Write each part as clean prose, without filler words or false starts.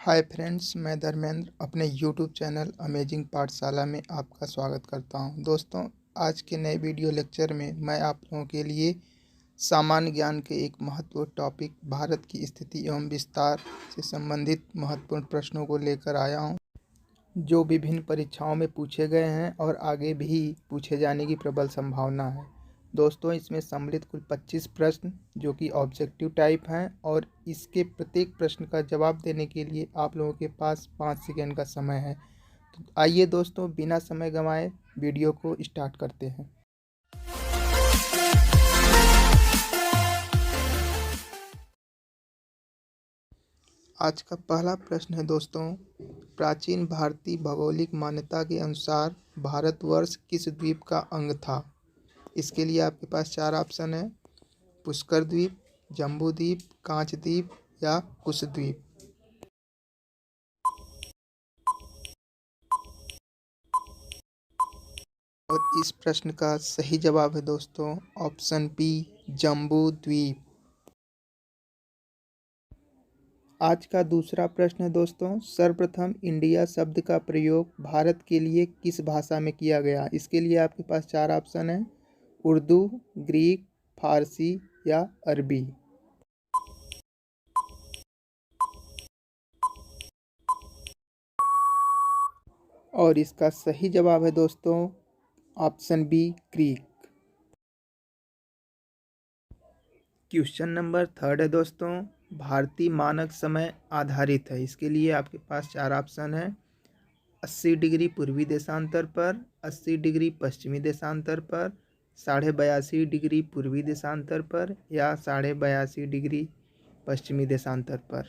Hi friends, मैं धर्मेंद्र अपने YouTube channel amazing पाठशाला में आपका स्वागत करता हूं। दोस्तों, आज के नए वीडियो लेक्चर में मैं आप लोगों के लिए सामान्य ज्ञान के एक महत्वपूर्ण टॉपिक भारत की स्थिति एवं विस्तार से संबंधित महत्वपूर्ण प्रश्नों को लेकर आया हूं, जो विभिन्न परीक्षाओं में पूछे गए हैं और आगे भी पूछे जाने की प्रबल संभावना है। दोस्तों, इसमें सम्मिलित कुल 25 प्रश्न जो कि ऑब्जेक्टिव टाइप हैं और इसके प्रत्येक प्रश्न का जवाब देने के लिए आप लोगों के पास 5 सेकंड का समय है। तो आइए दोस्तों, बिना समय गंवाए वीडियो को स्टार्ट करते हैं। आज का पहला प्रश्न है दोस्तों, प्राचीन भारतीय भौगोलिक मान्यता के अनुसार भारतवर्ष किस द्वीप का अंग था? इसके लिए आपके पास 4 ऑप्शन है: पुष्कर द्वीप, जम्बू द्वीप, कांच द्वीप या कुश द्वीप। और इस प्रश्न का सही जवाब है दोस्तों ऑप्शन बी, जम्बू द्वीप। आज का दूसरा प्रश्न है दोस्तों, सर्वप्रथम इंडिया शब्द का प्रयोग भारत के लिए किस भाषा में किया गया? इसके लिए आपके पास 4 ऑप्शन है: उर्दू, ग्रीक, फारसी या अरबी। और इसका सही जवाब है दोस्तों option B, Greek. Question number 3 है दोस्तों, भारतीय मानक समय आधारित है। इसके लिए आपके पास 4 ऑप्शन है: 80 डिग्री पूर्वी देशांतर पर, 80 डिग्री पश्चिमी देशांतर पर, 82.5 डिग्री पूर्वी देशांतर पर या 82.5 डिग्री पश्चिमी देशांतर पर।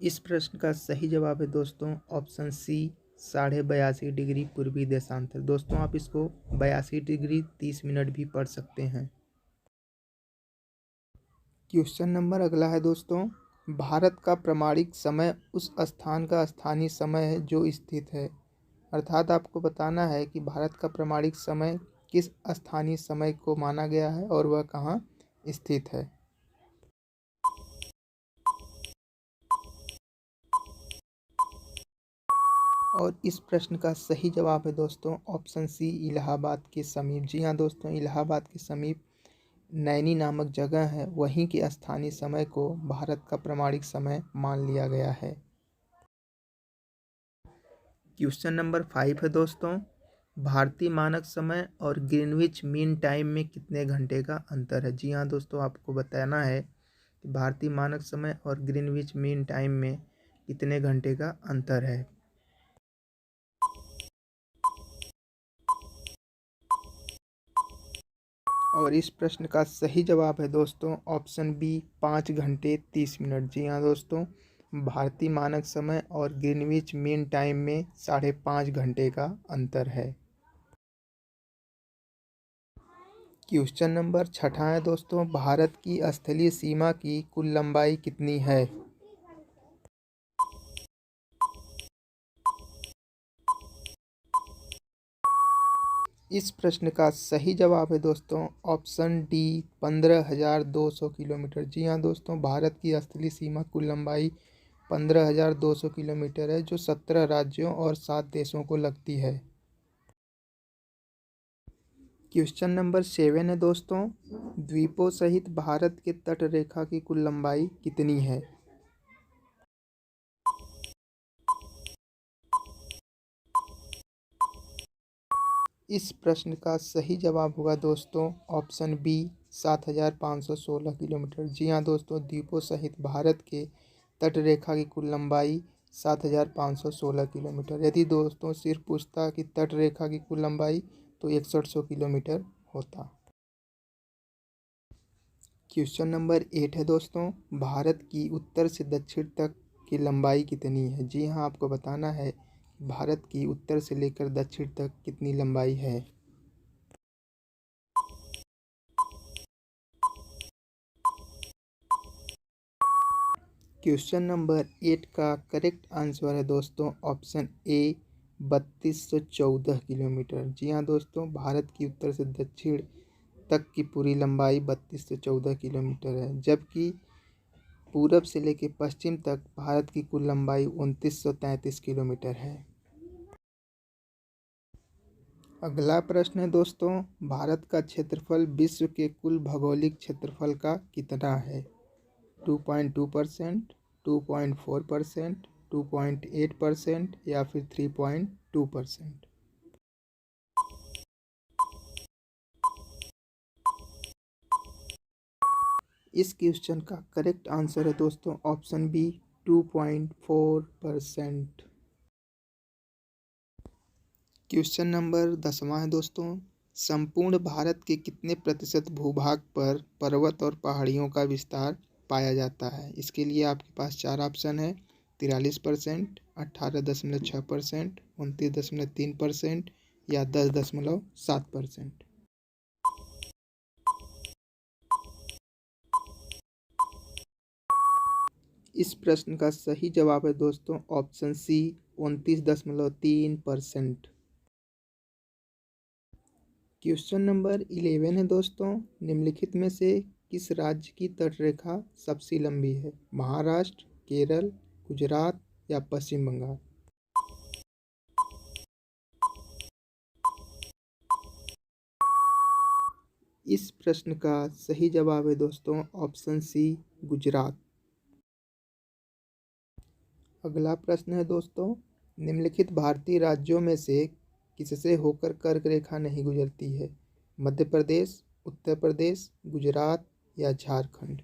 इस प्रश्न का सही जवाब है दोस्तों ऑप्शन सी, 82.5 डिग्री पूर्वी देशांतर। दोस्तों, आप इसको 82 डिग्री 30 मिनट भी पढ़ सकते हैं। क्वेश्चन नंबर अगला है दोस्तों, भारत का प्रमाणिक समय उस स्थान का स्थानीय समय है जो स्थित है। अर्थात आपको बताना है कि भारत का प्रमाणिक समय किस स्थानीय समय को माना गया है और वह कहाँ स्थित है। और इस प्रश्न का सही जवाब है दोस्तों ऑप्शन सी, इलाहाबाद के समीप। जी हाँ दोस्तों, इलाहाबाद के समीप नैनी नामक जगह है, वहीं के स्थानीय समय को भारत का प्रमाणिक समय मान लिया गया है। क्वेश्चन नंबर 5 है दोस्तों, भारतीय मानक समय और ग्रीनविच मीन टाइम में कितने घंटे का अंतर है? जी हाँ दोस्तों, आपको बताना है कि भारतीय मानक समय और ग्रीनविच मीन टाइम में कितने घंटे का अंतर है। और इस प्रश्न का सही जवाब है दोस्तों ऑप्शन बी, 5 घंटे 30 मिनट। जी हाँ दोस्तों, भारतीय मानक समय और ग्रीनविच मीन टाइम में 5.5 घंटे का अंतर है। क्वेश्चन नंबर 6 है दोस्तों, भारत की स्थलीय सीमा की कुल लंबाई कितनी है? इस प्रश्न का सही जवाब है दोस्तों ऑप्शन डी, 15,200 किलोमीटर। जी हाँ दोस्तों, भारत की स्थलीय सीमा कुल लंबाई 15,200 किलोमीटर है, जो 17 राज्यों और 7 देशों को लगती है। क्वेश्चन नंबर 7 है दोस्तों, द्वीपों सहित भारत के तट रेखा की कुल लंबाई कितनी है? इस प्रश्न का सही जवाब होगा दोस्तों ऑप्शन बी, 7,516 किलोमीटर। जी हाँ दोस्तों, द्वीपों सहित भारत के तट रेखा की कुल लंबाई 7,516 किलोमीटर। यदि दोस्तों सिर्फ पूछता कि तट रेखा की कुल लंबाई तो 6100 किलोमीटर होता। क्वेश्चन नंबर 8 है दोस्तों, भारत की उत्तर से दक्षिण तक की लंबाई कितनी है? जी हाँ, आपको बताना है भारत की उत्तर से लेकर दक्षिण तक कितनी लंबाई है। क्वेश्चन नंबर 8 का करेक्ट आंसर है दोस्तों ऑप्शन ए, 3214 किलोमीटर। जी हाँ दोस्तों, भारत की उत्तर से दक्षिण तक की पूरी लंबाई 32 से 14 किलोमीटर है, जबकि पूरब से लेकर पश्चिम तक भारत की कुल लंबाई 2933 किलोमीटर है। अगला प्रश्न है दोस्तों, भारत का क्षेत्रफल विश्व के कुल भौगोलिक क्षेत्रफल का कितना है? 2.2%, 2.4%, 2.8% या फिर 3.2%? इस क्वेश्चन का करेक्ट आंसर है दोस्तों ऑप्शन बी, 2.4%। क्वेश्चन नंबर 10वां है दोस्तों, संपूर्ण भारत के कितने प्रतिशत भूभाग पर पर्वत और पहाड़ियों का विस्तार पाया जाता है? इसके लिए आपके पास चार ऑप्शन है, 43%, 18.6%, 29.3% या 10.7%। इस प्रश्न का सही जवाब है दोस्तों ऑप्शन सी, 29.3%। क्वेश्चन नंबर 11 है दोस्तों, निम्नलिखित में से किस राज्य की तटरेखा सबसे लंबी है? महाराष्ट्र, केरल, गुजरात या पश्चिम बंगाल? इस प्रश्न का सही जवाब है दोस्तों ऑप्शन सी, गुजरात। अगला प्रश्न है दोस्तों, निम्नलिखित भारतीय राज्यों में से किससे होकर कर्क रेखा नहीं गुजरती है? मध्य प्रदेश, उत्तर प्रदेश, गुजरात या झारखंड?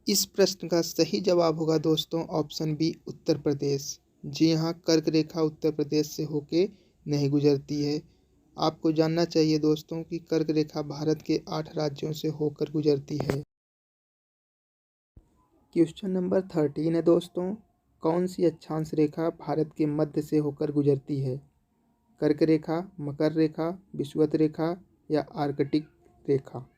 इस प्रश्न का सही जवाब होगा दोस्तों ऑप्शन बी, उत्तर प्रदेश। जी हाँ, कर्क रेखा उत्तर प्रदेश से होके नहीं गुजरती है। आपको जानना चाहिए दोस्तों कि कर्क रेखा भारत के 8 राज्यों से होकर गुजरती है। क्वेश्चन नंबर 13 है दोस्तों, कौन सी अक्षांश रेखा भारत के मध्य से होकर गुजरती है? कर्क रेखा, मकर रेखा, विषुवत रेखा या आर्कटिक रेखा?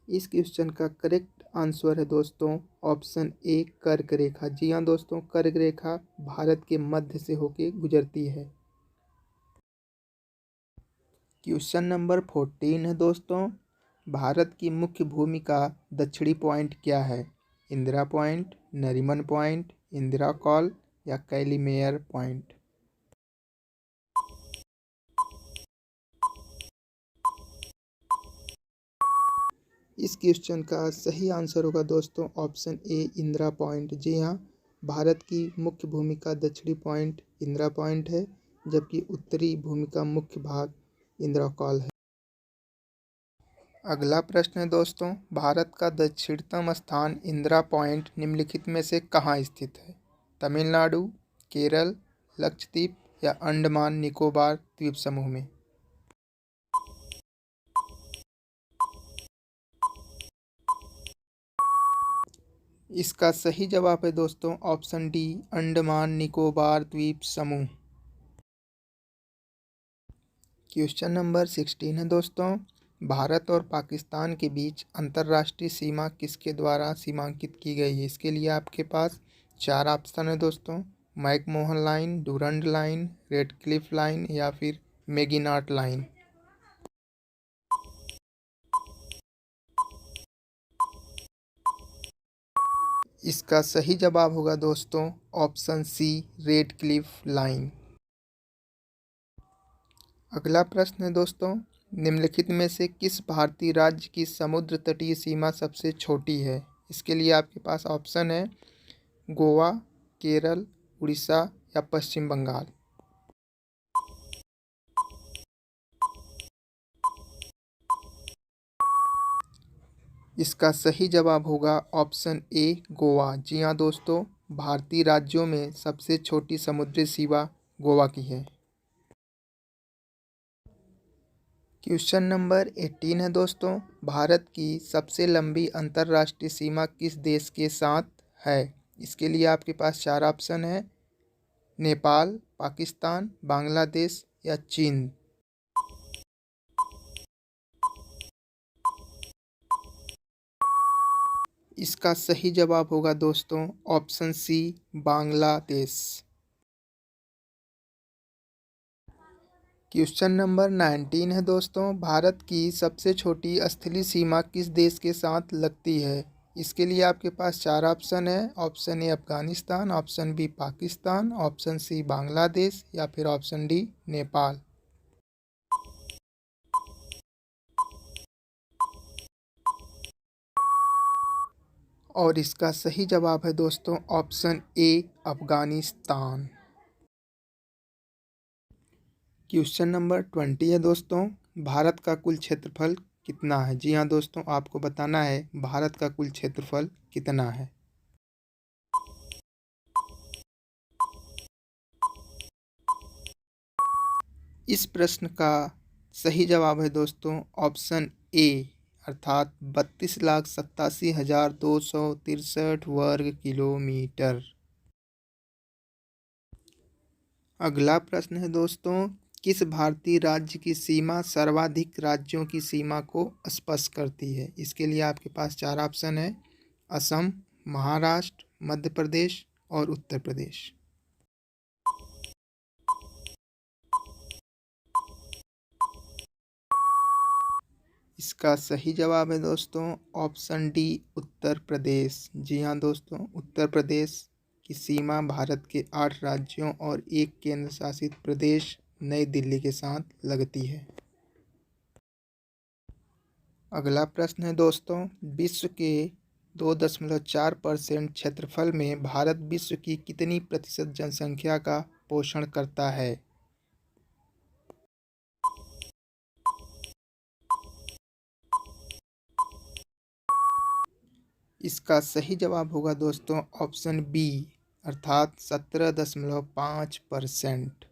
इस क्वेश्चन का करेक्ट आंसर है दोस्तों ऑप्शन ए, कर्क रेखा। जी हाँ दोस्तों, कर्क रेखा भारत के मध्य से होके गुजरती है। क्वेश्चन नंबर 14 है दोस्तों, भारत की मुख्य भूमि का दक्षिणी पॉइंट क्या है? Indira point, Nariman point, Indira call या कैलीमेयर पॉइंट? इस क्वेश्चन का सही आंसर होगा दोस्तों ऑप्शन ए, इंदिरा पॉइंट। जी हाँ, भारत की मुख्य भूमि का दक्षिणी पॉइंट इंदिरा पॉइंट है, जबकि उत्तरी भूमि का मुख्य भाग इंदिरा कॉल है। अगला प्रश्न है दोस्तों, भारत का दक्षिणतम स्थान इंदिरा पॉइंट निम्नलिखित में से कहाँ स्थित है? तमिलनाडु, केरल, लक्षद्वीप या अंडमान निकोबार द्वीप समूह में? इसका सही जवाब है दोस्तों ऑप्शन डी, अंडमान निकोबार द्वीप समूह। क्वेश्चन नंबर 16 है दोस्तों, भारत और पाकिस्तान के बीच अंतर्राष्ट्रीय सीमा किसके द्वारा सीमांकित की गई है? इसके लिए आपके पास चार ऑप्शन है दोस्तों, McMahon line, Durand line, Radcliffe line या फिर मेगिनाट लाइन? इसका सही जवाब होगा दोस्तों option C, Radcliffe line. अगला प्रश्न है दोस्तों, निम्नलिखित में से किस भारतीय राज्य की समुद्र तटीय सीमा सबसे छोटी है? इसके लिए आपके पास ऑप्शन है गोवा, केरल, उड़ीसा या पश्चिम बंगाल? इसका सही जवाब होगा ऑप्शन ए, गोवा। जी हाँ दोस्तों, भारतीय राज्यों में सबसे छोटी समुद्री सीमा गोवा की है। क्वेश्चन नंबर 18 है दोस्तों, भारत की सबसे लंबी अंतर्राष्ट्रीय सीमा किस देश के साथ है? इसके लिए आपके पास चार ऑप्शन है, नेपाल, पाकिस्तान, बांग्लादेश या चीन? इसका सही जवाब होगा दोस्तों option C, Bangladesh. Question number 19 है दोस्तों, भारत की सबसे छोटी स्थलीय सीमा किस देश के साथ लगती है? इसके लिए आपके पास चार ऑप्शन है। Option A Afghanistan, option B Pakistan, option C Bangladesh या फिर ऑप्शन डी नेपाल। और इसका सही जवाब है दोस्तों option A Afghanistan. Question number 20 है दोस्तों, भारत का कुल क्षेत्रफल कितना है? जी हाँ दोस्तों, आपको बताना है भारत का कुल क्षेत्रफल कितना है। इस प्रश्न का सही जवाब है दोस्तों ऑप्शन ए, अर्थात 32,87,263 वर्ग किलोमीटर। अगला प्रश्न है दोस्तों, किस भारतीय राज्य की सीमा सर्वाधिक राज्यों की सीमा को स्पर्श करती है? इसके लिए आपके पास चार ऑप्शन है। असम, महाराष्ट्र, मध्य प्रदेश और उत्तर प्रदेश। इसका सही जवाब है दोस्तों ऑप्शन डी उत्तर प्रदेश। जी हाँ दोस्तों, उत्तर प्रदेश की सीमा भारत के 8 राज्यों और एक केंद्र शासित प्रदेश नई दिल्ली के साथ लगती है। अगला प्रश्न है दोस्तों, विश्व के 2.4% क्षेत्रफल में भारत विश्व की कितनी प्रतिशत जनसंख्या का पोषण करता है? इसका सही जवाब होगा दोस्तों ऑप्शन बी, अर्थात 17.5%।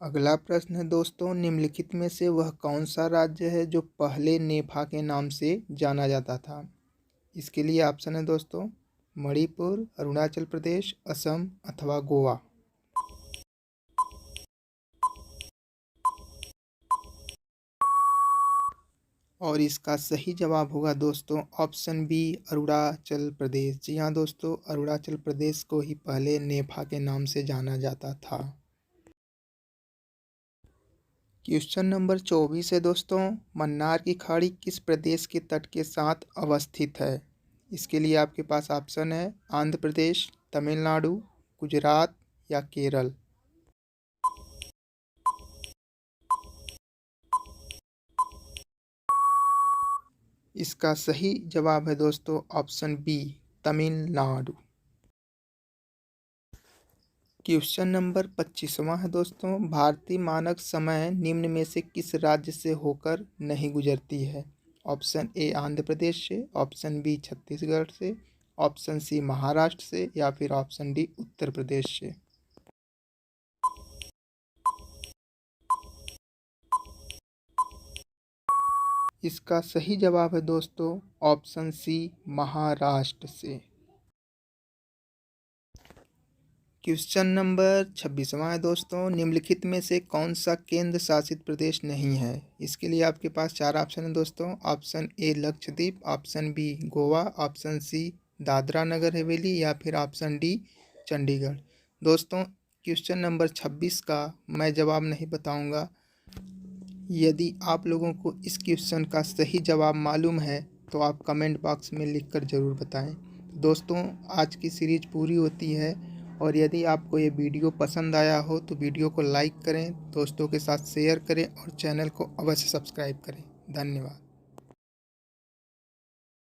अगला प्रश्न है दोस्तों, निम्नलिखित में से वह कौन सा राज्य है जो पहले नेफा के नाम से जाना जाता था? इसके लिए ऑप्शन है दोस्तों मणिपुर, अरुणाचल प्रदेश, असम अथवा गोवा। और इसका सही जवाब होगा दोस्तों ऑप्शन बी, अरुणाचल प्रदेश। जी हाँ दोस्तों, अरुणाचल प्रदेश को ही पहले नेफा के नाम से जाना जाता था। क्वेश्चन नंबर 24 है दोस्तों, मन्नार की खाड़ी किस प्रदेश के तट के साथ अवस्थित है? इसके लिए आपके पास ऑप्शन है आंध्र प्रदेश, तमिलनाडु, गुजरात या केरल। इसका सही जवाब है दोस्तों option B, Tamil Nadu. Question number 25वां है दोस्तों, भारतीय मानक समय निम्न में से किस राज्य से होकर नहीं गुजरती है? ऑप्शन ए आंध्र प्रदेश से, ऑप्शन बी छत्तीसगढ़ से, ऑप्शन सी महाराष्ट्र से या फिर ऑप्शन डी उत्तर प्रदेश से। इसका सही जवाब है दोस्तों ऑप्शन सी महाराष्ट्र से। क्वेश्चन नंबर 26वां है दोस्तों, निम्नलिखित में से कौन सा केंद्र शासित प्रदेश नहीं है? इसके लिए आपके पास चार ऑप्शन है दोस्तों। Option A Lakshadweep, option B Goa, option C Dadra Nagar Haveli या फिर ऑप्शन डी चंडीगढ़। दोस्तों, क्वेश्चन नंबर 26 का मैं जवाब नहीं बताऊंगा। यदि आप लोगों को इस क्वेश्चन का सही जवाब मालूम है तो आप कमेंट बॉक्स में लिखकर ज़रूर बताएं। दोस्तों, आज की सीरीज पूरी होती है और यदि आपको ये वीडियो पसंद आया हो तो वीडियो को लाइक करें, दोस्तों के साथ शेयर करें और चैनल को अवश्य सब्सक्राइब करें। धन्यवाद।